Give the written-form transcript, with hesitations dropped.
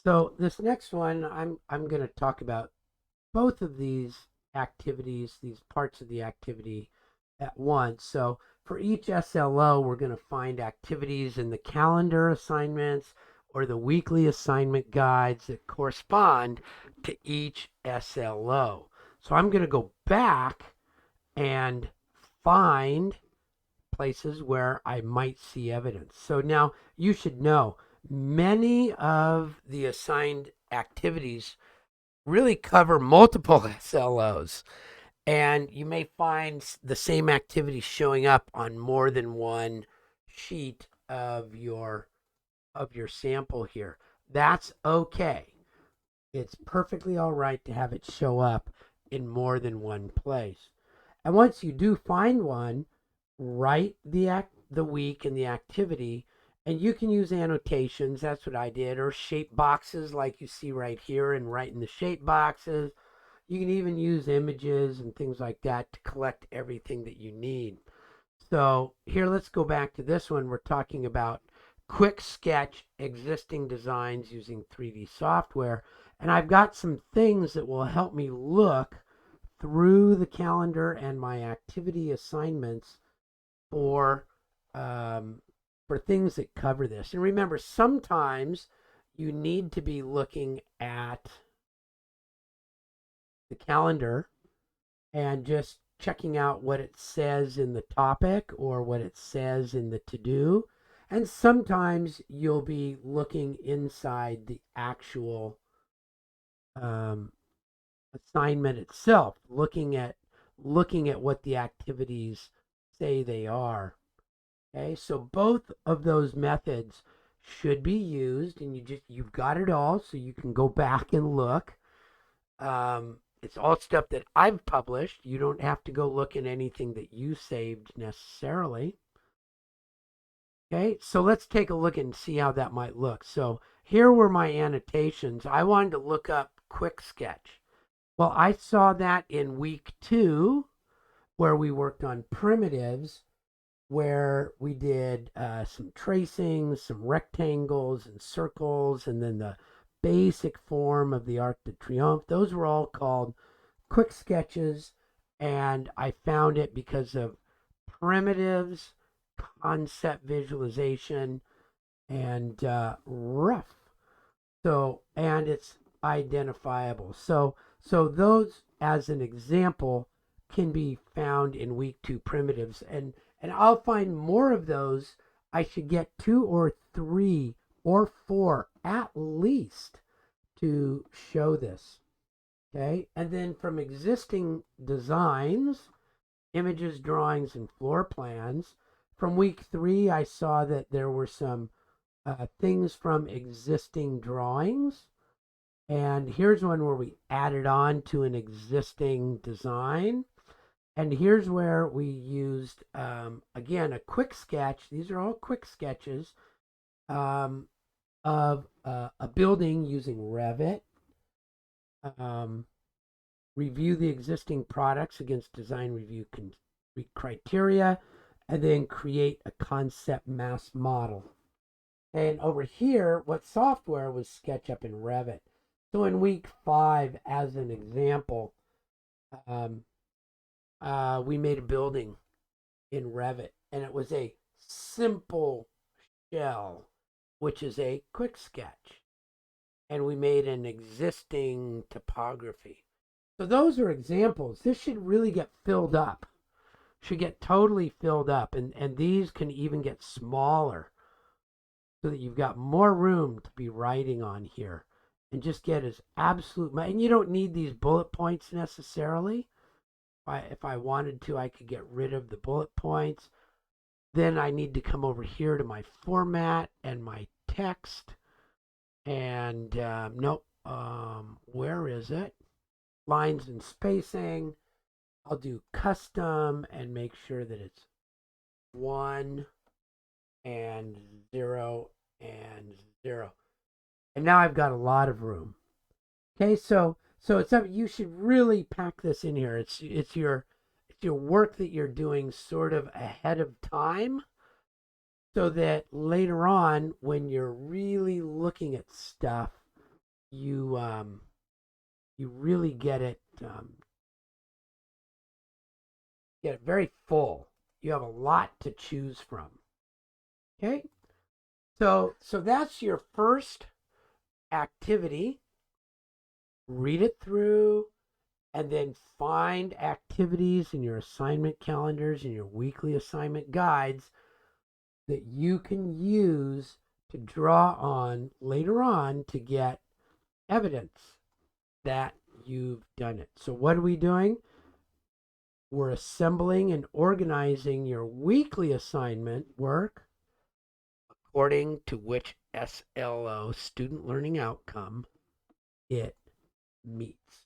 So this next one, I'm going to talk about both of these activities, these parts of the activity at once. So for each SLO, we're going to find activities in the calendar assignments or the weekly assignment guides that correspond to each SLO. So I'm going to go back and find places where I might see evidence. So now you should know many of the assigned activities really cover multiple SLOs, and you may find the same activity showing up on more than one sheet of your sample here. That's okay. It's perfectly all right to have it show up in more than one place. And once you do find one, write the week and the activity, and you can use annotations. That's what I did, or shape boxes like you see right here, and write in the shape boxes. You can even use images and things like that to collect everything that you need. So here, let's go back to this one. We're talking about quick sketch existing designs using 3D software. And I've got some things that will help me look through the calendar and my activity assignments for for things that cover this. And remember, sometimes you need to be looking at the calendar and just checking out what it says in the topic or what it says in the to do. And sometimes you'll be looking inside the actual um, assignment itself, looking at what the activities say they are. Okay, so both of those methods should be used, and you've got it all, so you can go back and look. It's all stuff that I've published. You don't have to go look at anything that you saved necessarily. Okay, so let's take a look and see how that might look. So here were my annotations. I wanted to look up Quick Sketch. Well, I saw that in week 2, where we worked on primitives, where we did some tracing, some rectangles and circles, and then the basic form of the Arc de Triomphe. Those were all called quick sketches, and I found it because of primitives, concept visualization, and rough. So, and it's identifiable. So those, as an example, can be found in week 2 primitives, and I'll find more of those. I should get 2 or 3 or 4 at least to show this. Okay, and then from existing designs, images, drawings, and floor plans, from week 3, I saw that there were some things from existing drawings. And here's one where we added on to an existing design. And here's where we used, again, a quick sketch. These are all quick sketches of a building using Revit. Review the existing products against design review criteria, and then create a concept mass model. And over here, what software was SketchUp in Revit? So in week 5, as an example, we made a building in Revit, and it was a simple shell, which is a quick sketch. And we made an existing topography. So those are examples. This should really get filled up, should get totally filled up. And these can even get smaller so that you've got more room to be writing on here and just get as absolute. And you don't need these bullet points necessarily. If I wanted to, I could get rid of the bullet points. Then I need to come over here to my format and my text. And nope, where is it? Lines and spacing. I'll do custom and make sure that it's 1 and 0 and 0. And now I've got a lot of room. Okay, so it's up. You should really pack this in here. It's your work that you're doing sort of ahead of time, so that later on, when you're really looking at stuff, you you really get it very full. You have a lot to choose from. Okay, so that's your first activity. Read it through, and then find activities in your assignment calendars and your weekly assignment guides that you can use to draw on later on to get evidence that you've done it. So, what are we doing? We're assembling and organizing your weekly assignment work according to which SLO, student learning outcome, it meets.